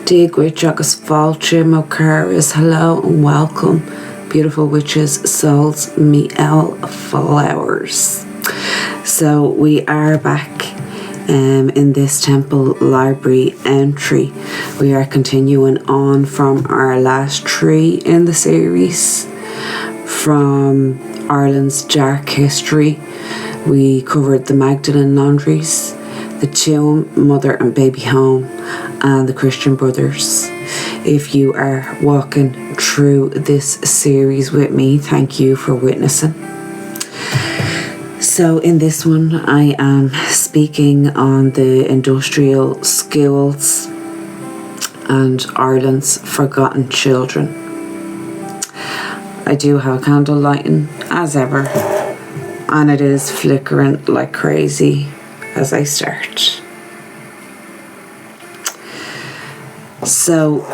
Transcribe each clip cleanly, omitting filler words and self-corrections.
Duit, agus fáilte, charas. Hello and welcome, beautiful witches, souls, me flowers. So we are back in this temple library entry. We are continuing on from our last tree in the series, from Ireland's dark history. We covered the Magdalene laundries, the tomb, mother and baby home, and the Christian brothers. If you are walking through this series with me, thank you for witnessing. So in this one, I am speaking on the industrial schools and Ireland's forgotten children. I do have a candle lighting as ever, and it is flickering like crazy as I start. So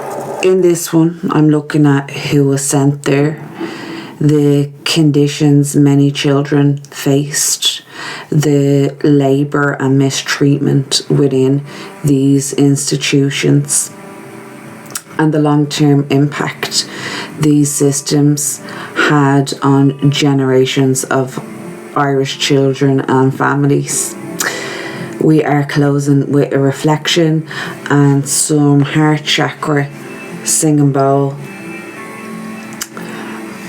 in this one, I'm looking at who was sent there, the conditions many children faced, the labour and mistreatment within these institutions, and the long-term impact these systems had on generations of Irish children and families. We are closing with a reflection and some heart chakra singing bowl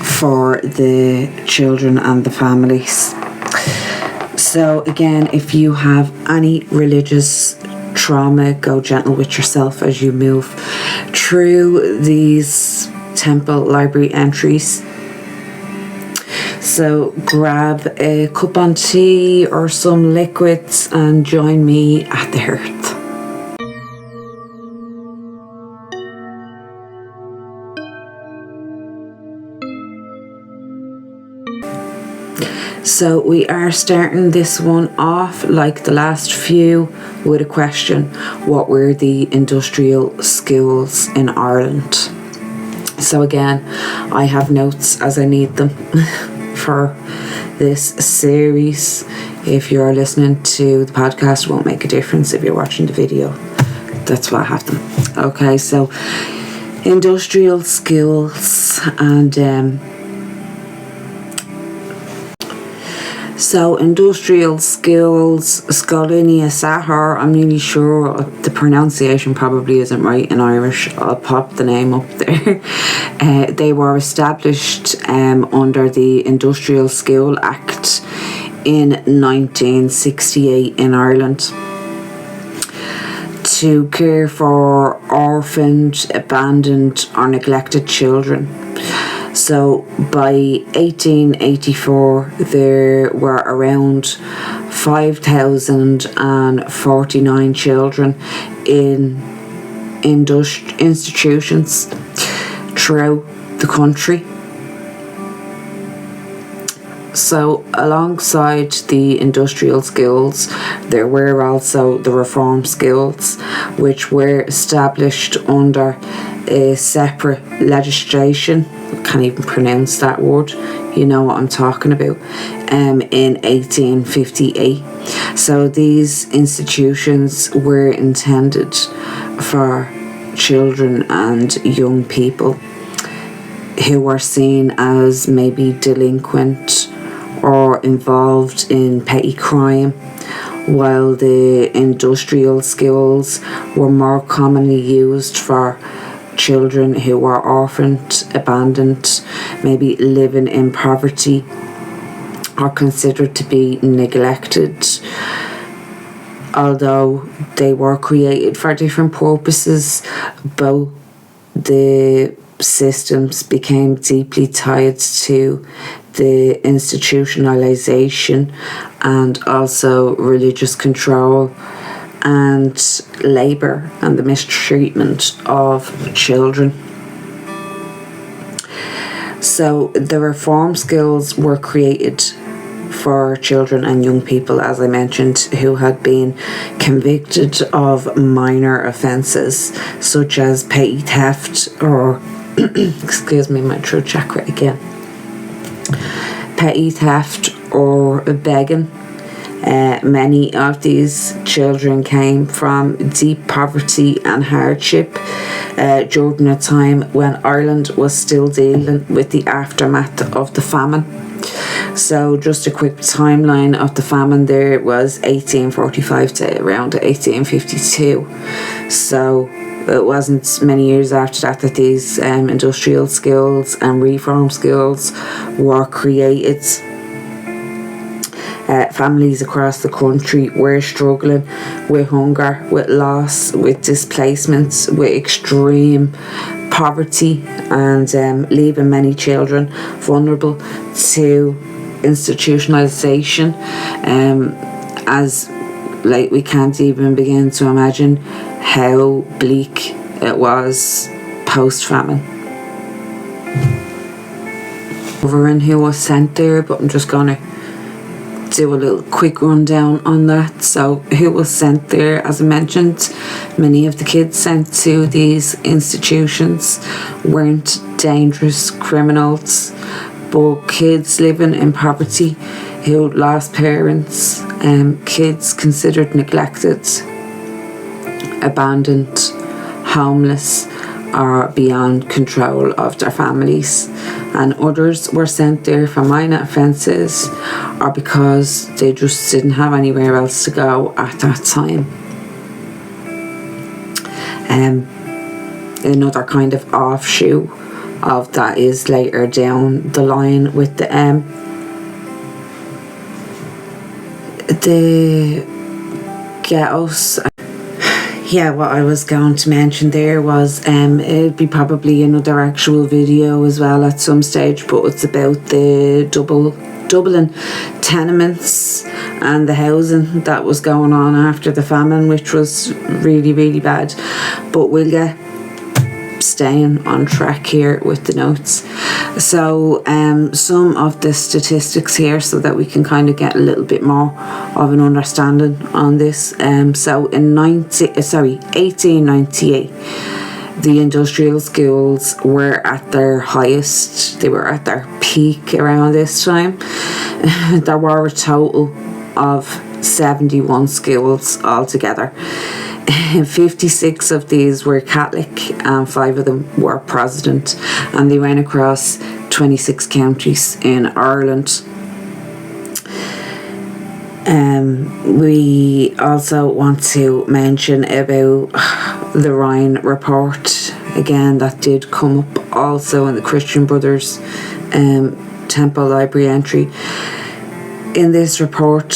for the children and the families. So again, if you have any religious trauma, go gentle with yourself as you move through these temple library entries. So grab a cup of tea or some liquids and join me at the hearth. So we are starting this one off like the last few with a question. What were the industrial schools in Ireland? So again, I have notes as I need them for this series. If you're listening to the podcast, it won't make a difference. If you're watching the video, that's why I have them. Okay, so industrial schools and so industrial schools, Scolinia Sahar, I'm nearly sure the pronunciation probably isn't right in Irish. I'll pop the name up there. They were established under the Industrial School Act in 1968 in Ireland to care for orphaned, abandoned or neglected children. So by 1884, there were around 5,049 children in institutions throughout the country. So alongside the industrial schools, there were also the reform schools, which were established under a separate legislation. I can't even pronounce that word, you know what I'm talking about, in 1858. So these institutions were intended for children and young people who were seen as maybe delinquent or involved in petty crime, while the industrial schools were more commonly used for children who were orphaned, abandoned, maybe living in poverty or considered to be neglected. Although they were created for different purposes, both the systems became deeply tied to the institutionalization and also religious control and labour and the mistreatment of children. So the reform schools were created for children and young people, as I mentioned, who had been convicted of minor offences such as petty theft or excuse me, my throat chakra again. Petty theft or begging, Many of these children came from deep poverty and hardship during a time when Ireland was still dealing with the aftermath of the famine. So just a quick timeline of the famine there was 1845 to around 1852. So it wasn't many years after that these industrial skills and reform skills were created. Families across the country were struggling with hunger, with loss, with displacements, with extreme poverty, and leaving many children vulnerable to institutionalization, as like we can't even begin to imagine how bleak it was post-famine. Over in who was sent there, but I'm just gonna do a little quick rundown on that. So who was sent there, as I mentioned, many of the kids sent to these institutions weren't dangerous criminals, but kids living in poverty who lost parents, kids considered neglected, abandoned, homeless, or beyond control of their families. And others were sent there for minor offences or because they just didn't have anywhere else to go at that time. Another kind of offshoot of that is later down the line with the ghettos. Yeah, what I was going to mention there was it'd be probably another actual video as well at some stage, but it's about the Dublin tenements and the housing that was going on after the famine, which was really, really bad. But we'll get staying on track here with the notes. So some of the statistics here so that we can kind of get a little bit more of an understanding on this. So in 1898 the industrial schools were at their highest. They were at their peak around this time. There were a total of 71 schools altogether. 56 of these were Catholic and 5 of them were Protestant, and they went across 26 counties in Ireland. We also want to mention about the Rhine report, again that did come up also in the Christian Brothers Temple Library entry. In this report,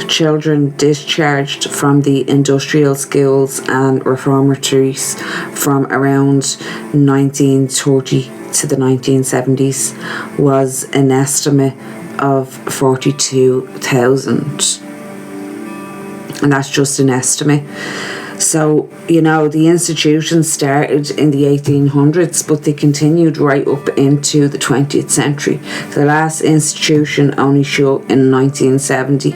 children discharged from the industrial schools and reformatories from around 1930 to the 1970s was an estimate of 42,000. And that's just an estimate. So, you know, the institution started in the 1800s, but they continued right up into the 20th century. The last institution only shut in 1970,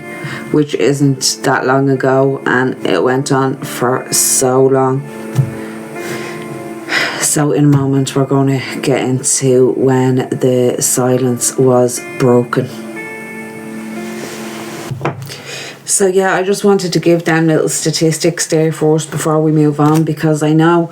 which isn't that long ago, and it went on for so long. So in a moment we're going to get into when the silence was broken. So yeah, I just wanted to give them little statistics there first before we move on, because I know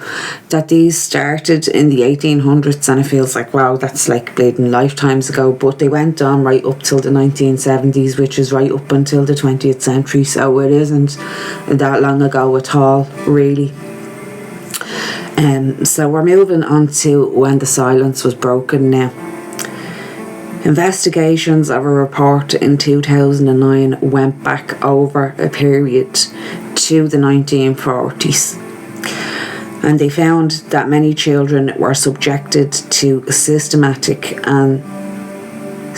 that these started in the 1800s and it feels like, wow, that's like bleeding lifetimes ago, but they went on right up till the 1970s, which is right up until the 20th century, so it isn't that long ago at all, really. So we're moving on to when the silence was broken now. Investigations of a report in 2009 went back over a period to the 1940s, and they found that many children were subjected to systematic and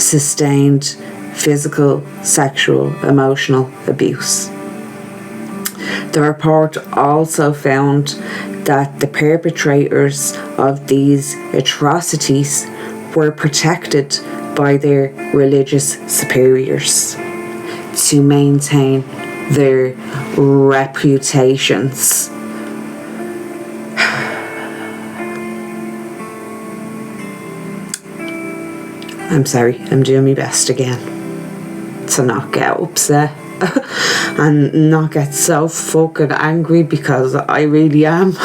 sustained physical, sexual, emotional abuse. The report also found that the perpetrators of these atrocities were protected by their religious superiors to maintain their reputations. I'm sorry, I'm doing my best again to not get upset and not get so fucking angry, because I really am.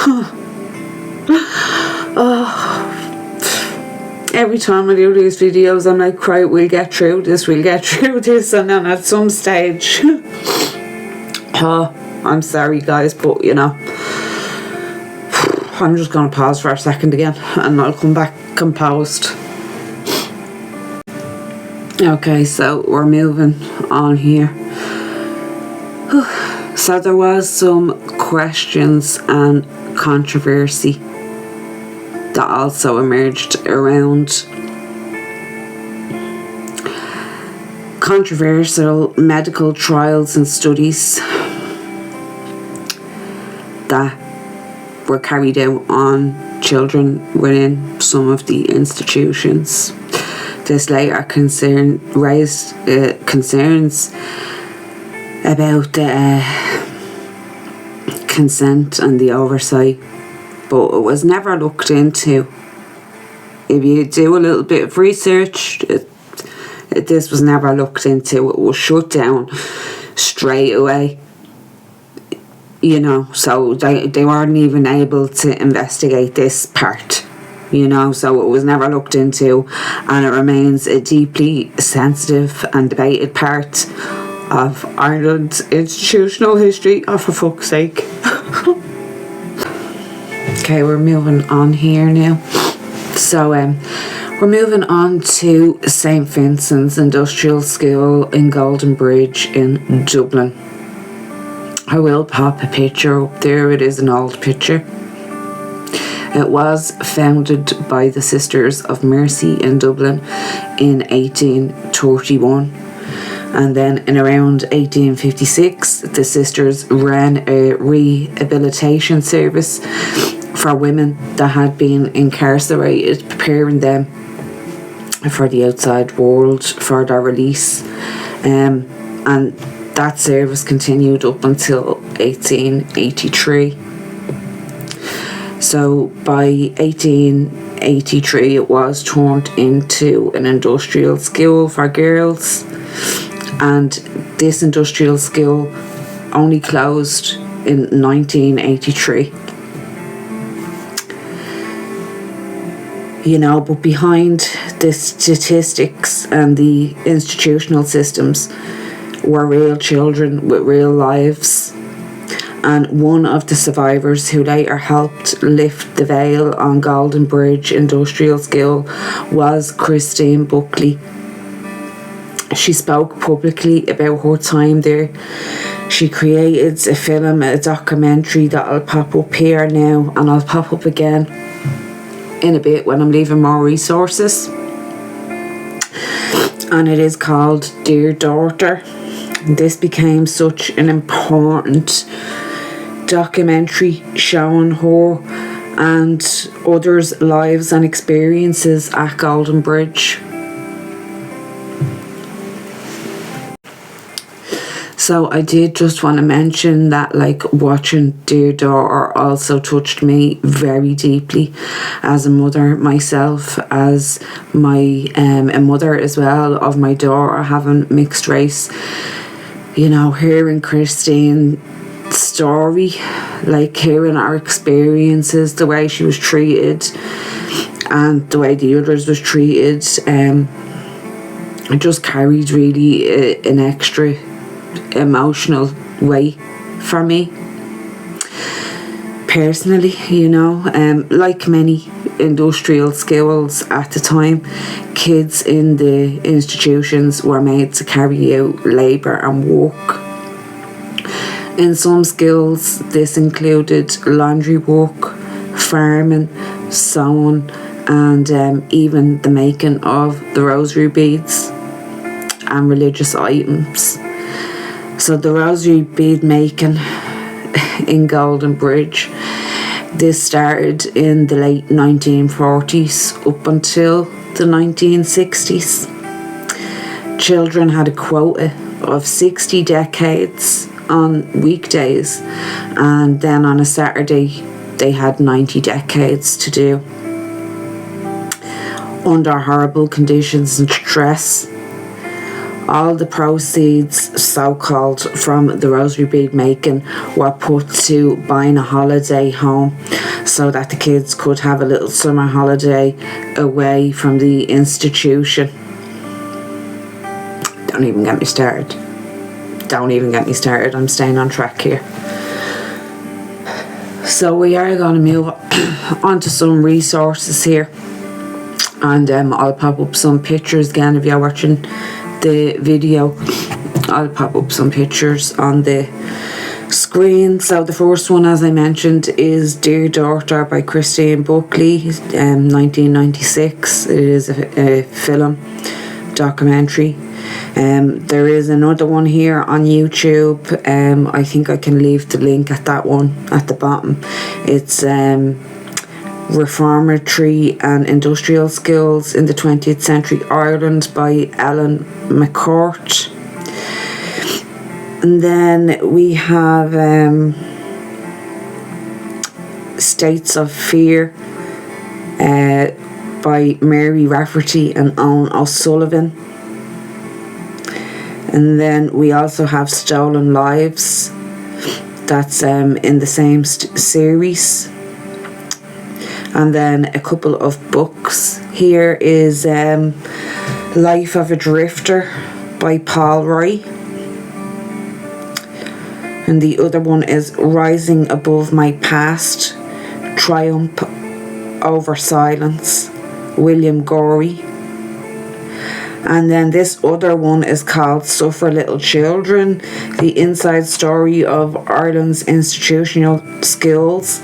Every time I do these videos, I'm like, right, we'll get through this, and then at some stage, I'm sorry guys, but you know, I'm just going to pause for a second again, and I'll come back composed. Okay, so we're moving on here. So there was some questions and controversy that also emerged around controversial medical trials and studies that were carried out on children within some of the institutions. This later raised concerns about the consent and the oversight, but it was never looked into. If you do a little bit of research, this was never looked into. It was shut down straight away. You know, so they weren't even able to investigate this part. You know, so it was never looked into, and it remains a deeply sensitive and debated part of Ireland's institutional history. Oh, for fuck's sake. Okay, we're moving on here now. So, we're moving on to St. Vincent's Industrial School in Goldenbridge in Dublin. I will pop a picture up there. It is an old picture. It was founded by the Sisters of Mercy in Dublin in 1831. And then in around 1856, the sisters ran a rehabilitation service for women that had been incarcerated, preparing them for the outside world, for their release. And that service continued up until 1883. So by 1883, it was turned into an industrial school for girls, and this industrial school only closed in 1983. You know, but behind the statistics and the institutional systems were real children with real lives. And one of the survivors who later helped lift the veil on Goldenbridge Industrial School was Christine Buckley. She spoke publicly about her time there. She created a film, a documentary that I'll pop up here now, and I'll pop up again in a bit when I'm leaving more resources. And it is called Dear Daughter. This became such an important documentary showing her and others' lives and experiences at Goldenbridge. So I did just want to mention that, like, watching Dear Daughter also touched me very deeply as a mother myself, as a mother as well of my daughter having mixed race. You know, hearing Christine's story, like hearing her experiences, the way she was treated and the way the others was treated, it just carried really an extra emotional weight for me personally. You know, like many industrial schools at the time, kids in the institutions were made to carry out labour and work. In some schools this included laundry work, farming, sewing, and even the making of the rosary beads and religious items. So the rosary bead making in Goldenbridge, this started in the late 1940s up until the 1960s. Children had a quota of 60 decades on weekdays, and then on a Saturday they had 90 decades to do, under horrible conditions and stress. All the proceeds, so-called, from the rosary bead making were put to buying a holiday home so that the kids could have a little summer holiday away from the institution. Don't even get me started. I'm staying on track here. So we are going to move on to some resources here, and I'll pop up some pictures again. If you're watching the video, I'll pop up some pictures on the screen. So the first one, as I mentioned, is Dear Daughter by Christine Buckley, 1996. It is a film documentary. There is another one here on YouTube. I think I can leave the link at that one at the bottom. It's Reformatory and Industrial Skills in the 20th Century Ireland by Ellen McCourt. And then we have States of Fear by Mary Rafferty and Owen O'Sullivan. And then we also have Stolen Lives. That's in the same series. And then a couple of books. Here is Life of a Drifter by Paul Roy. And the other one is Rising Above My Past, Triumph Over Silence, William Gorey. And then this other one is called Suffer Little Children, The Inside Story of Ireland's Institutional Skills.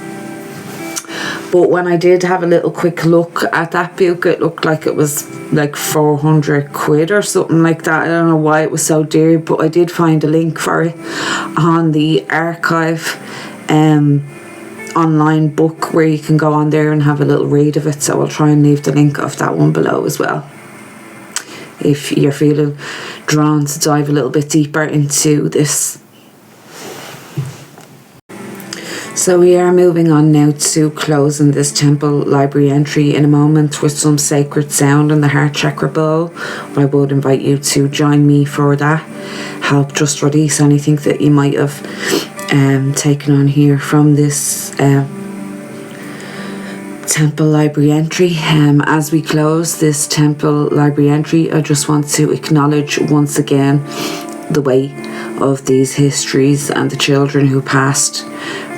But when I did have a little quick look at that book, it looked like it was like 400 quid or something like that. I don't know why it was so dear, but I did find a link for it on the archive online book where you can go on there and have a little read of it. So I'll try and leave the link of that one below as well, if you're feeling drawn to dive a little bit deeper into this. So we are moving on now to closing this temple library entry in a moment with some sacred sound in the heart chakra bowl. I would invite you to join me for that. Help just release anything that you might have taken on here from this temple library entry. As we close this temple library entry, I just want to acknowledge once again the weight of these histories and the children who passed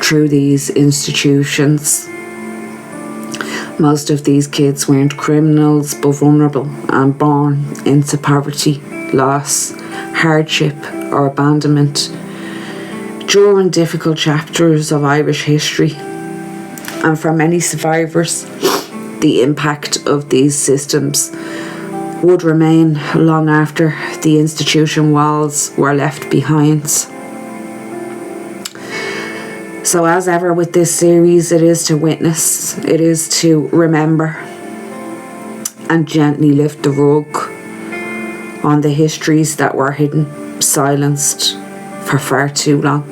through these institutions. Most of these kids weren't criminals, but vulnerable and born into poverty, loss, hardship or abandonment during difficult chapters of Irish history. And for many survivors, the impact of these systems would remain long after the institution walls were left behind. So as ever with this series, it is to witness, it is to remember and gently lift the rug on the histories that were hidden, silenced for far too long.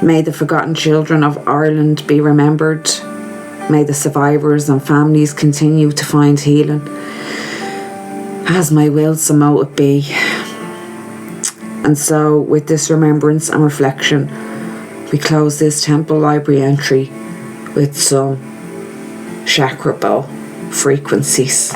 May the forgotten children of Ireland be remembered. May the survivors and families continue to find healing. As my will, so mote it be. And so, with this remembrance and reflection, we close this temple library entry with some chakra bow frequencies.